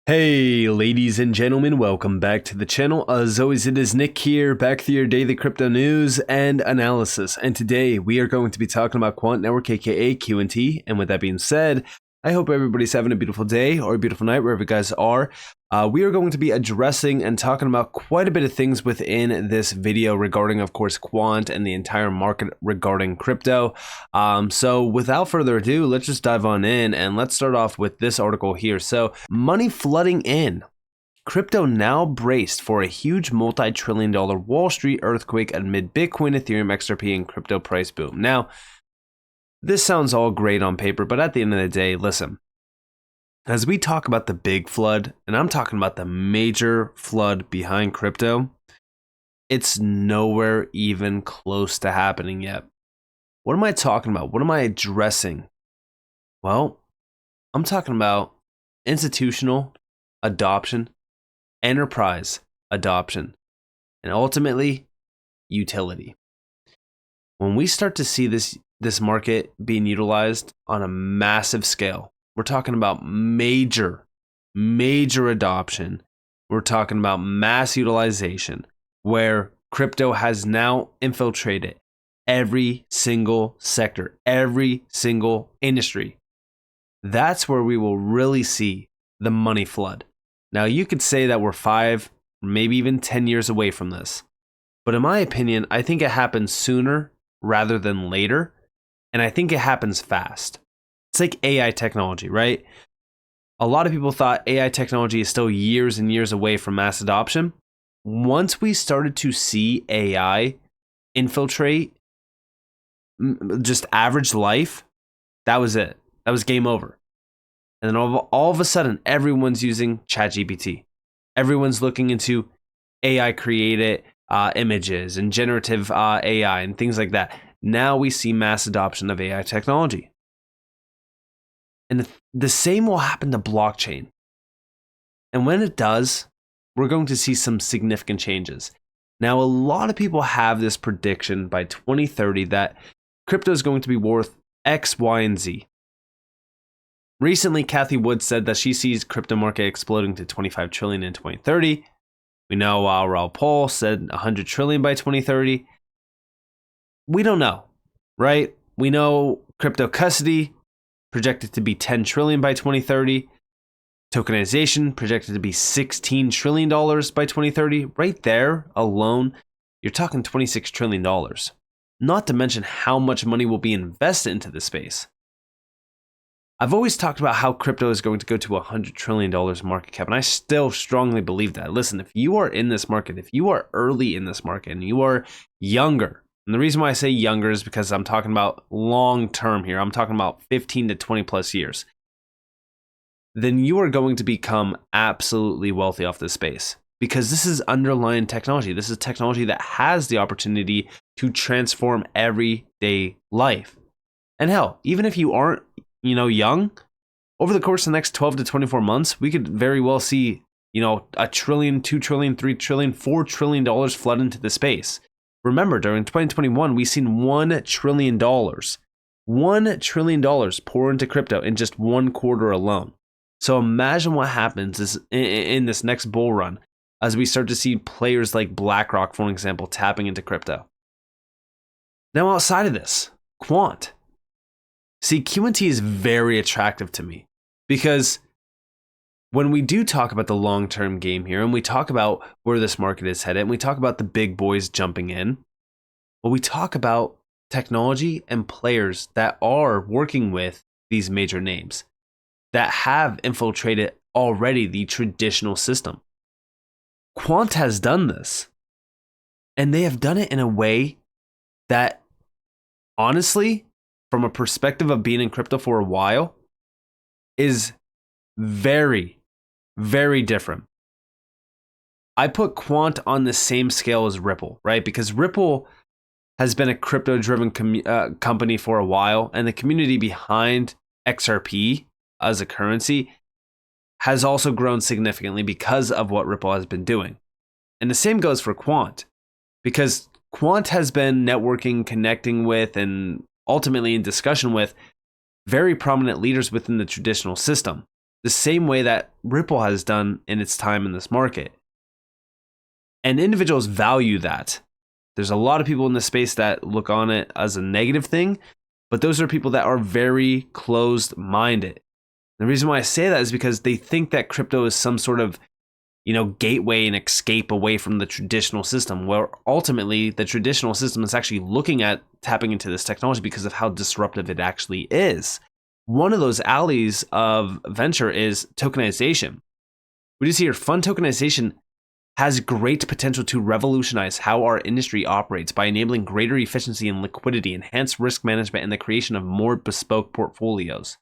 Hey ladies and gentlemen, welcome back to the channel. As always, it is Nick here, back with your daily crypto news and analysis. And today we are going to be talking about Quant Network, aka QNT. And with that being said, I hope everybody's having a beautiful day or a beautiful night wherever you guys are. We are going to be addressing and talking about quite a bit of things within this video regarding, of course, Quant and the entire market regarding crypto. So without further ado, let's just dive on in and let's start off with this article here. So money flooding in. Crypto now braced for a huge multi-trillion-dollar Wall Street earthquake amid Bitcoin, Ethereum, XRP, and crypto price boom. Now, this sounds all great on paper, but at the end of the day, listen. As we talk about the big flood, and I'm talking about the major flood behind crypto, it's nowhere even close to happening yet. What am I talking about? What am I addressing? Well, I'm talking about institutional adoption, enterprise adoption, and ultimately utility. When we start to see this market being utilized on a massive scale, we're talking about major adoption. We're talking about mass utilization where crypto has now infiltrated every single sector, every single industry. That's where we will really see the money flood. Now, you could say that we're 5, maybe even 10 years away from this. But in my opinion, I think it happens sooner rather than later. And I think it happens fast. It's like AI technology, right? A lot of people thought AI technology is still years and years away from mass adoption. Once we started to see AI infiltrate just average life, that was it. That was game over. And then all of a sudden, everyone's using ChatGPT. Everyone's looking into AI created images and generative AI and things like that. Now we see mass adoption of AI technology. And the same will happen to blockchain. And when it does, we're going to see some significant changes. Now, a lot of people have this prediction by 2030 that crypto is going to be worth X, Y, and Z. Recently, Cathie Wood said that she sees crypto market exploding to 25 trillion in 2030. We know Raoul Pal said 100 trillion by 2030. We don't know, right? We know crypto custody projected to be 10 trillion by 2030. Tokenization projected to be $16 trillion by 2030. Right there alone, you're talking $26 trillion. Not to mention how much money will be invested into this space. I've always talked about how crypto is going to go to $100 trillion market cap, and I still strongly believe that. Listen, if you are in this market, if you are early in this market, and you are younger, and the reason why I say younger is because I'm talking about long term here. I'm talking about 15 to 20 plus years. Then you are going to become absolutely wealthy off this space because this is underlying technology. This is technology that has the opportunity to transform everyday life. And hell, even if you aren't, young, over the course of the next 12 to 24 months, we could very well see, $1 trillion, $2 trillion, $3 trillion, $4 trillion flood into the space. Remember, during 2021, we've seen $1 trillion. $1 trillion pour into crypto in just one quarter alone. So imagine what happens in this next bull run as we start to see players like BlackRock, for example, tapping into crypto. Now, outside of this, Quant. See, QNT is very attractive to me because when we do talk about the long-term game here and we talk about where this market is headed and we talk about the big boys jumping in, well, we talk about technology and players that are working with these major names that have infiltrated already the traditional system. Quant has done this, and they have done it in a way that, honestly, from a perspective of being in crypto for a while, is very, very different. I put Quant on the same scale as Ripple, right? Because Ripple has been a crypto-driven company for a while, and the community behind XRP as a currency has also grown significantly because of what Ripple has been doing. And the same goes for Quant, because Quant has been networking, connecting with, and ultimately in discussion with very prominent leaders within the traditional system. the same way that Ripple has done in its time in this market. And individuals value that. There's a lot of people in this space that look on it as a negative thing, but those are people that are very closed-minded. The reason why I say that is because they think that crypto is some sort of, gateway and escape away from the traditional system, where ultimately the traditional system is actually looking at tapping into this technology because of how disruptive it actually is. One of those alleys of venture is tokenization. We do see here, fund tokenization has great potential to revolutionize how our industry operates by enabling greater efficiency and liquidity, enhanced risk management, and the creation of more bespoke portfolios.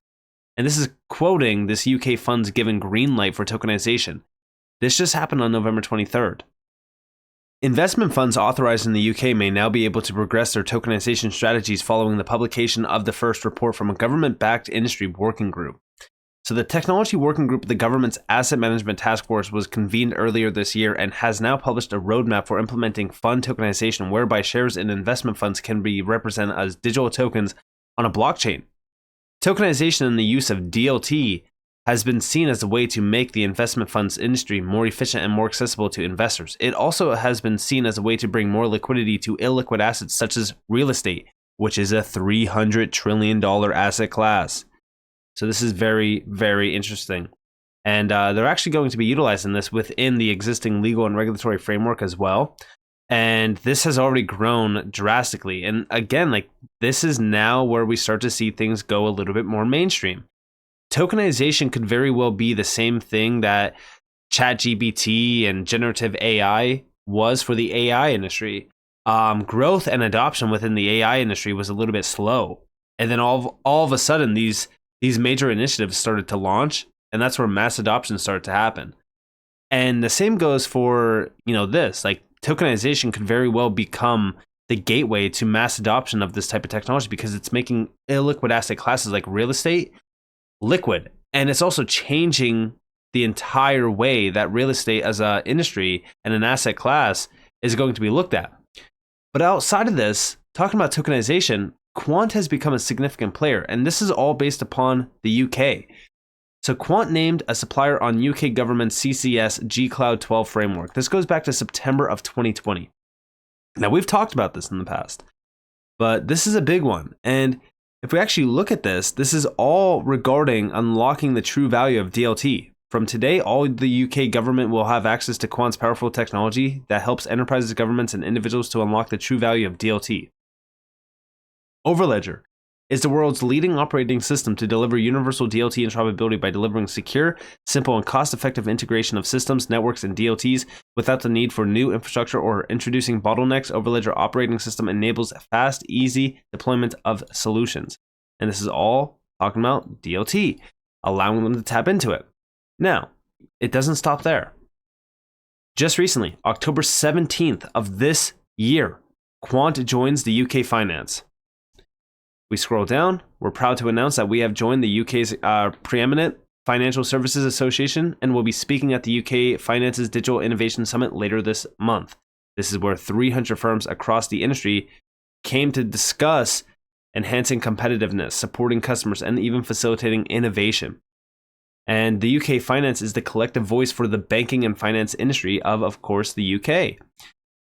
And this is quoting this UK fund's given green light for tokenization. This just happened on November 23rd. Investment funds authorized in the UK may now be able to progress their tokenization strategies following the publication of the first report from a government-backed industry working group. So the technology working group of the government's asset management task force was convened earlier this year and has now published a roadmap for implementing fund tokenization, whereby shares in investment funds can be represented as digital tokens on a blockchain. Tokenization and the use of DLT has been seen as a way to make the investment funds industry more efficient and more accessible to investors. It also has been seen as a way to bring more liquidity to illiquid assets such as real estate, which is a $300 trillion asset class. So this is very, very interesting. And they're actually going to be utilizing this within the existing legal and regulatory framework as well. And this has already grown drastically. And again, this is now where we start to see things go a little bit more mainstream. Tokenization could very well be the same thing that ChatGPT and generative AI was for the AI industry. Growth and adoption within the AI industry was a little bit slow. And then all of a sudden, these major initiatives started to launch, and that's where mass adoption started to happen. And the same goes for, this. Tokenization could very well become the gateway to mass adoption of this type of technology because it's making illiquid asset classes like real estate liquid. And it's also changing the entire way that real estate as an industry and an asset class is going to be looked at. But outside of this, talking about tokenization, Quant has become a significant player, and this is all based upon the UK. So Quant named a supplier on UK government CCS G-Cloud 12 framework. This goes back to September of 2020. Now, we've talked about this in the past, but this is a big one. And if we actually look at this, this is all regarding unlocking the true value of DLT. From today, all the UK government will have access to Quant's powerful technology that helps enterprises, governments, and individuals to unlock the true value of DLT. Overledger is the world's leading operating system to deliver universal DLT interoperability by delivering secure, simple, and cost-effective integration of systems, networks, and DLTs without the need for new infrastructure or introducing bottlenecks. Overledger operating system enables fast, easy deployment of solutions. And this is all talking about DLT, allowing them to tap into it. Now, it doesn't stop there. Just recently, October 17th of this year, Quant joins the UK Finance. We scroll down, we're proud to announce that we have joined the UK's preeminent Financial Services Association and will be speaking at the UK Finance's Digital Innovation Summit later this month. This is where 300 firms across the industry came to discuss enhancing competitiveness, supporting customers, and even facilitating innovation. And the UK Finance is the collective voice for the banking and finance industry of course, the UK.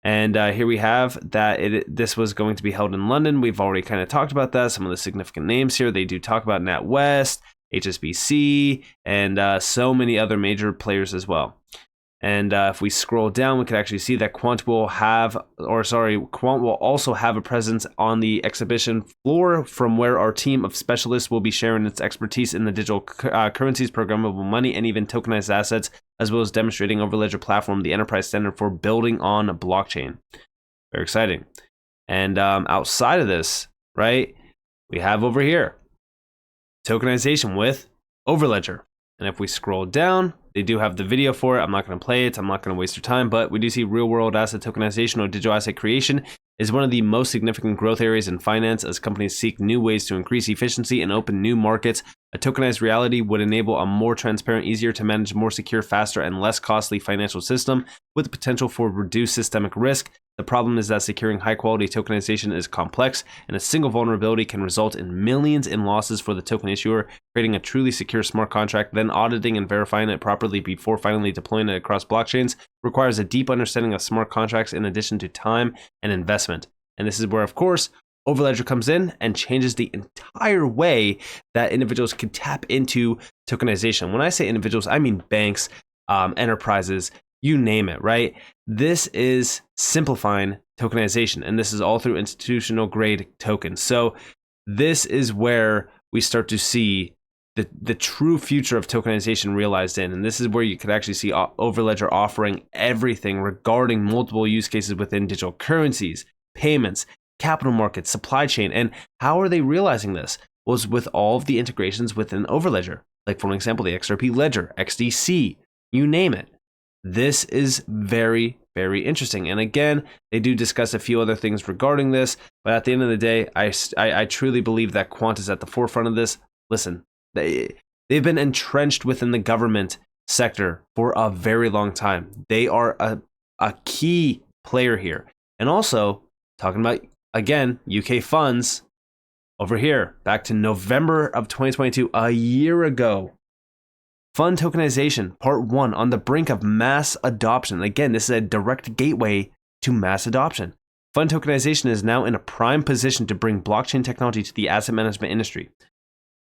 And here we have that this was going to be held in London. We've already kind of talked about that. Some of the significant names here, they do talk about NatWest, HSBC, and so many other major players as well. And if we scroll down, we can actually see that Quant will also have a presence on the exhibition floor, from where our team of specialists will be sharing its expertise in the digital currencies, programmable money, and even tokenized assets, as well as demonstrating Overledger platform, the enterprise standard for building on a blockchain. Very exciting. And outside of this, right, we have over here tokenization with Overledger. And if we scroll down, they do have the video for it. I'm not going to play it. I'm not going to waste your time, but we do see real-world asset tokenization or digital asset creation is one of the most significant growth areas in finance as companies seek new ways to increase efficiency and open new markets. A tokenized reality would enable a more transparent, easier to manage, more secure, faster, and less costly financial system with the potential for reduced systemic risk. The problem is that securing high-quality tokenization is complex, and a single vulnerability can result in millions in losses for the token issuer. Creating a truly secure smart contract, then auditing and verifying it properly before finally deploying it across blockchains requires a deep understanding of smart contracts in addition to time and investment. And this is where, of course, Overledger comes in and changes the entire way that individuals can tap into tokenization. When I say individuals, I mean banks, enterprises, you name it, right? This is simplifying tokenization, and this is all through institutional grade tokens. So this is where we start to see the true future of tokenization realized in, and this is where you could actually see Overledger offering everything regarding multiple use cases within digital currencies, payments, capital markets, supply chain. And how are they realizing this? Was with all of the integrations within Overledger, like for example, the XRP Ledger, XDC, you name it. This is very, very interesting. And again, they do discuss a few other things regarding this, but at the end of the day, I truly believe that Quant is at the forefront of this. Listen, they've been entrenched within the government sector for a very long time. They are a key player here. And also, talking about, again, UK funds, over here, back to November of 2022, a year ago. Fund tokenization, part 1, on the brink of mass adoption. Again, this is a direct gateway to mass adoption. Fund tokenization is now in a prime position to bring blockchain technology to the asset management industry.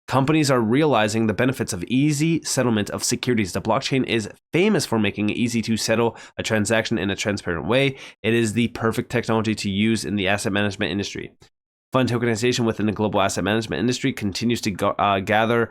Companies are realizing the benefits of easy settlement of securities. The blockchain is famous for making it easy to settle a transaction in a transparent way. It is the perfect technology to use in the asset management industry. Fund tokenization within the global asset management industry continues to gather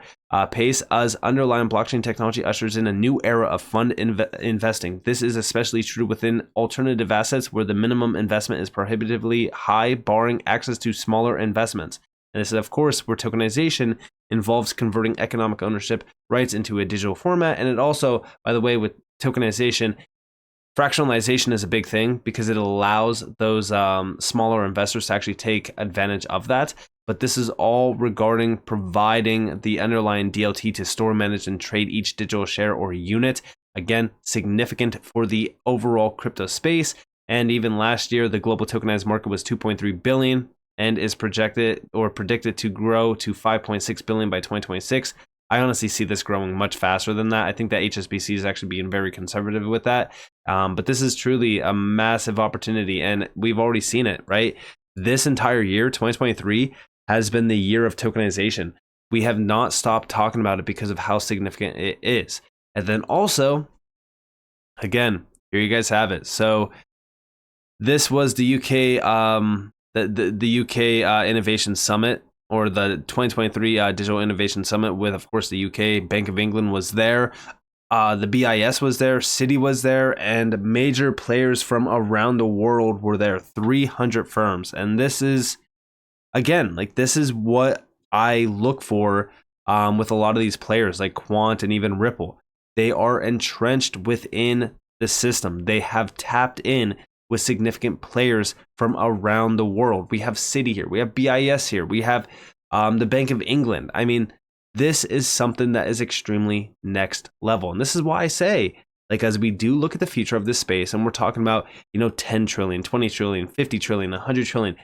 pace as underlying blockchain technology ushers in a new era of fund investing. This is especially true within alternative assets where the minimum investment is prohibitively high, barring access to smaller investments. And this is, of course, where tokenization involves converting economic ownership rights into a digital format. And it also, by the way, with tokenization, fractionalization is a big thing because it allows those smaller investors to actually take advantage of that. But this is all regarding providing the underlying DLT to store, manage, and trade each digital share or unit. Again, significant for the overall crypto space. And even last year, the global tokenized market was 2.3 billion and is predicted to grow to 5.6 billion by 2026. I honestly see this growing much faster than that. I think that HSBC is actually being very conservative with that. But this is truly a massive opportunity, and we've already seen it, right? This entire year, 2023, has been the year of tokenization. We have not stopped talking about it because of how significant it is. And then also, again, here you guys have it. So this was the UK, the UK Innovation Summit, or the 2023 Digital Innovation Summit with, of course, the UK. Bank of England was there. The BIS was there. Citi was there. And major players from around the world were there. 300 firms. And this is, again, like, this is what I look for with a lot of these players like Quant and even Ripple. They are entrenched within the system. They have tapped in with significant players from around the world. We have Citi here. We have BIS here. We have the Bank of England. I mean, this is something that is extremely next level. And this is why I say, like, as we do look at the future of this space, and we're talking about, 10 trillion, 20 trillion, 50 trillion, 100 trillion.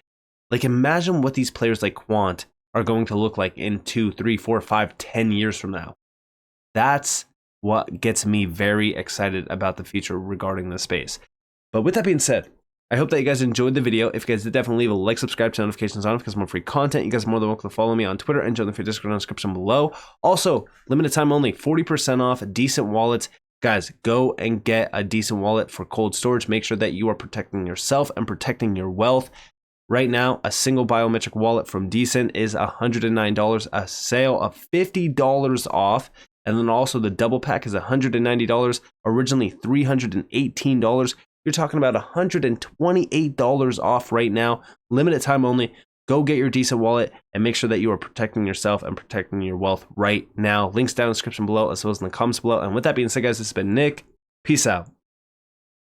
Like, imagine what these players like Quant are going to look like in 2, 3, 4, 5, 10 years from now. That's what gets me very excited about the future regarding this space. But with that being said, I hope that you guys enjoyed the video. If you guys did, definitely leave a like, subscribe, turn notifications on because more free content. You guys are more than welcome to follow me on Twitter and join the free Discord in the description below. Also, limited time only, 40% off DCENT Wallets. Guys, go and get a DCENT wallet for cold storage. Make sure that you are protecting yourself and protecting your wealth. Right now, a single biometric wallet from DCENT is $109, a sale of $50 off. And then also the double pack is $190, originally $318. You're talking about $128 off right now, limited time only. Go get your DCENT wallet and make sure that you are protecting yourself and protecting your wealth right now. Links down in the description below as well as in the comments below. And with that being said, guys, this has been Nick. Peace out.